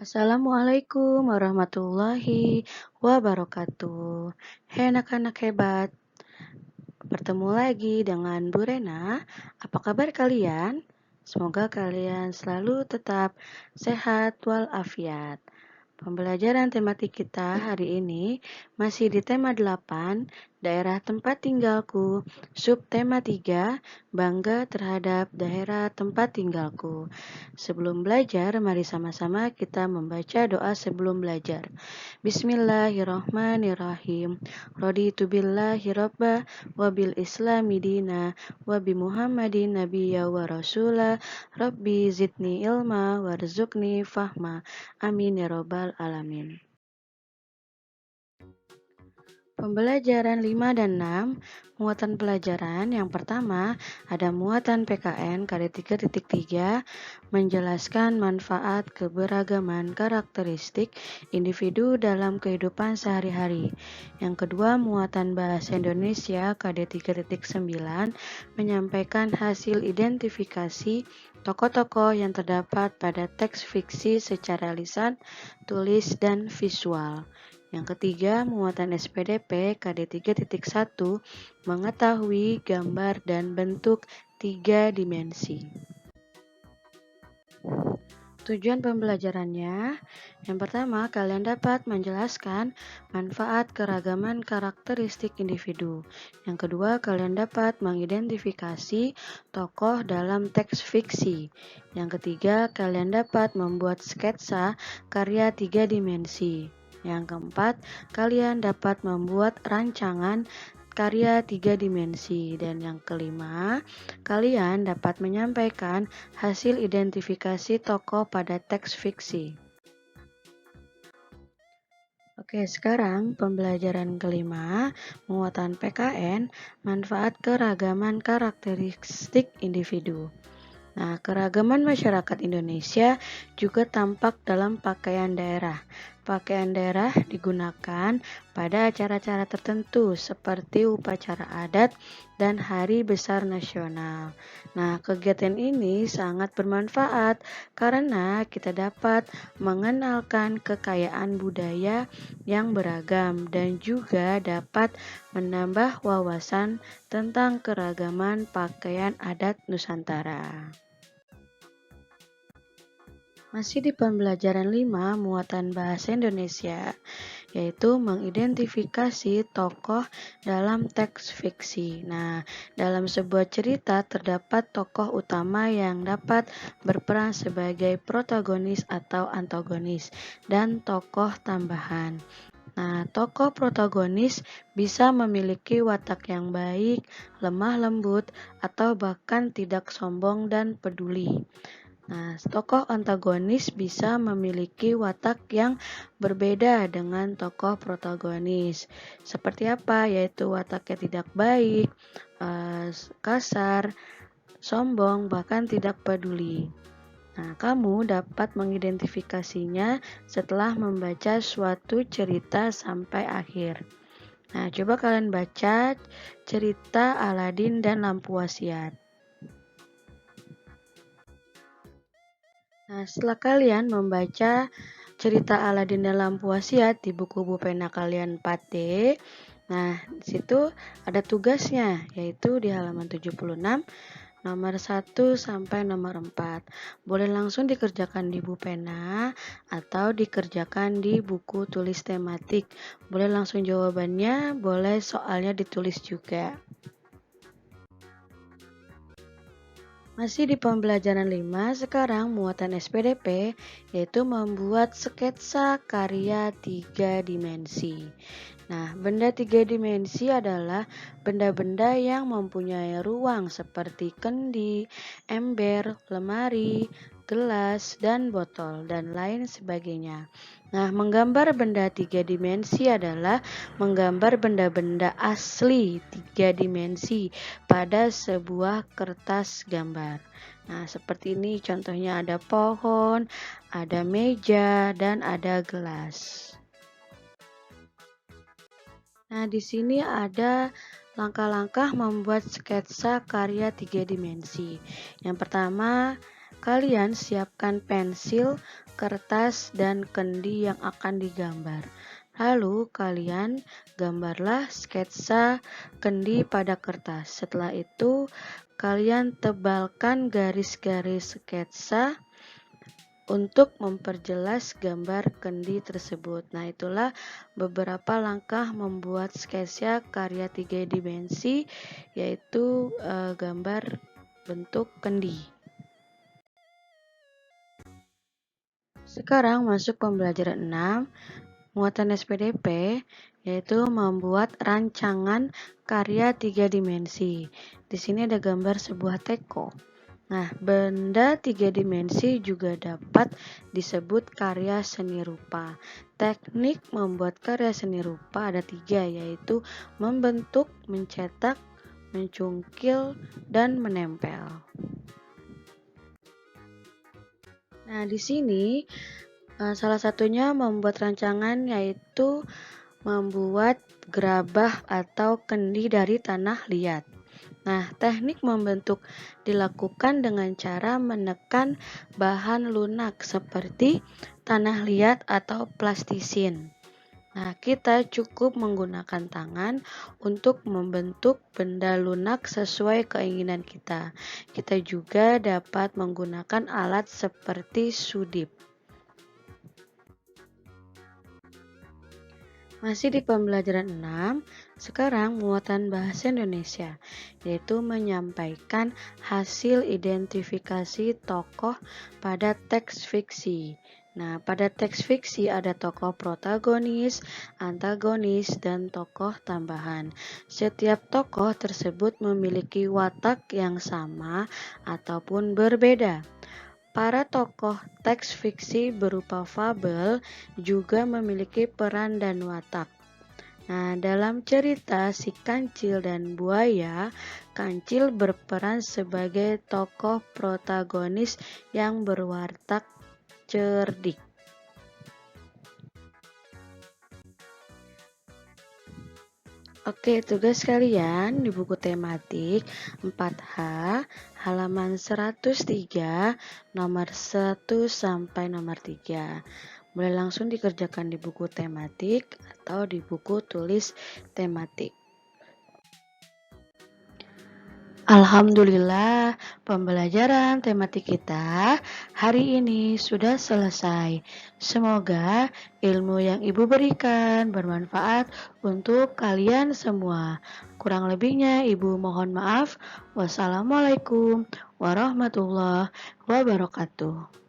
Assalamualaikum warahmatullahi wabarakatuh. Hai anak-anak hebat, bertemu lagi dengan Bu Rena. Apa kabar kalian? Semoga kalian selalu tetap sehat walafiat. Pembelajaran tematik kita hari ini masih di tema 8, daerah tempat tinggalku, subtema 3, bangga terhadap daerah tempat tinggalku. Sebelum belajar, mari sama-sama kita membaca doa sebelum belajar. Bismillahirrahmanirrahim. Raditu billahi robba wa bil islami dina wa bi Muhammadin nabiyya wa rasula. Rabbi zidni ilma warzuqni fahma. Amin ya robbal alamin. Pembelajaran 5 dan 6, muatan pelajaran. Yang pertama, ada muatan PKN KD 3.3 menjelaskan manfaat keberagaman karakteristik individu dalam kehidupan sehari-hari. Yang kedua, muatan bahasa Indonesia KD 3.9 menyampaikan hasil identifikasi tokoh-tokoh yang terdapat pada teks fiksi secara lisan, tulis, dan visual. Yang ketiga, muatan SPDP KD 3.1 mengetahui gambar dan bentuk 3 dimensi. Tujuan pembelajarannya, yang pertama, kalian dapat menjelaskan manfaat keragaman karakteristik individu. Yang kedua, kalian dapat mengidentifikasi tokoh dalam teks fiksi. Yang ketiga, kalian dapat membuat sketsa karya 3 dimensi. Yang keempat, kalian dapat membuat rancangan karya 3 dimensi. Dan yang kelima, kalian dapat menyampaikan hasil identifikasi tokoh pada teks fiksi. Oke, sekarang pembelajaran kelima, muatan PKN, manfaat keragaman karakteristik individu. Nah, keragaman masyarakat Indonesia juga tampak dalam pakaian daerah. Pakaian daerah digunakan pada acara-acara tertentu seperti upacara adat dan hari besar nasional. Nah, kegiatan ini sangat bermanfaat karena kita dapat mengenalkan kekayaan budaya yang beragam dan juga dapat menambah wawasan tentang keragaman pakaian adat Nusantara. Masih di pembelajaran 5, muatan bahasa Indonesia, yaitu mengidentifikasi tokoh dalam teks fiksi. Nah, dalam sebuah cerita terdapat tokoh utama yang dapat berperan sebagai protagonis atau antagonis dan tokoh tambahan. Nah, tokoh protagonis bisa memiliki watak yang baik, lemah lembut, atau bahkan tidak sombong dan peduli. Nah, tokoh antagonis bisa memiliki watak yang berbeda dengan tokoh protagonis. Seperti apa? Yaitu wataknya tidak baik, kasar, sombong, bahkan tidak peduli. Nah, kamu dapat mengidentifikasinya setelah membaca suatu cerita sampai akhir. Nah, coba kalian baca cerita Aladin dan Lampu Wasiat. Nah, setelah kalian membaca cerita Aladin dan Lampu Wasiat di buku pena kalian 4D, nah, di situ ada tugasnya, yaitu di halaman 76, nomor 1 sampai nomor 4. Boleh langsung dikerjakan di buku pena atau dikerjakan di buku tulis tematik. Boleh langsung jawabannya, boleh soalnya ditulis juga. Masih di pembelajaran 5, sekarang muatan SPDP, yaitu membuat sketsa karya 3 dimensi. Nah, benda 3 dimensi adalah benda-benda yang mempunyai ruang seperti kendi, ember, lemari, gelas, dan botol, dan lain sebagainya. Nah, menggambar benda 3 dimensi adalah menggambar benda-benda asli 3 dimensi pada sebuah kertas gambar. Nah, seperti ini contohnya ada pohon, ada meja, dan ada gelas. Nah, di sini ada langkah-langkah membuat sketsa karya 3 dimensi. Yang pertama, kalian siapkan pensil, kertas, dan kendi yang akan digambar. Lalu kalian gambarlah sketsa kendi pada kertas. Setelah itu kalian tebalkan garis-garis sketsa untuk memperjelas gambar kendi tersebut. Nah, itulah beberapa langkah membuat sketsa karya 3 dimensi, yaitu gambar bentuk kendi. Sekarang masuk pembelajaran 6, muatan SPDP, yaitu membuat rancangan karya 3 dimensi. Di sini ada gambar sebuah teko. Nah, benda 3 dimensi juga dapat disebut karya seni rupa. Teknik membuat karya seni rupa ada 3, yaitu membentuk, mencetak, mencungkil, dan menempel. Nah, di sini salah satunya membuat rancangan, yaitu membuat gerabah atau kendi dari tanah liat. Nah, teknik membentuk dilakukan dengan cara menekan bahan lunak seperti tanah liat atau plastisin. Nah, kita cukup menggunakan tangan untuk membentuk benda lunak sesuai keinginan kita. Kita juga dapat menggunakan alat seperti sudip. Masih di pembelajaran 6, sekarang muatan bahasa Indonesia, yaitu menyampaikan hasil identifikasi tokoh pada teks fiksi. Nah, pada teks fiksi ada tokoh protagonis, antagonis, dan tokoh tambahan. Setiap tokoh tersebut memiliki watak yang sama ataupun berbeda. Para tokoh teks fiksi berupa fabel juga memiliki peran dan watak. Nah, dalam cerita Si Kancil dan Buaya, Kancil berperan sebagai tokoh protagonis yang berwatak cerdik. Oke, tugas kalian di buku tematik 4H, halaman 103, nomor 1 sampai nomor 3. Boleh langsung dikerjakan di buku tematik atau di buku tulis tematik. Alhamdulillah, pembelajaran tematik kita hari ini sudah selesai. Semoga ilmu yang Ibu berikan bermanfaat untuk kalian semua. Kurang lebihnya Ibu mohon maaf. Wassalamualaikum warahmatullahi wabarakatuh.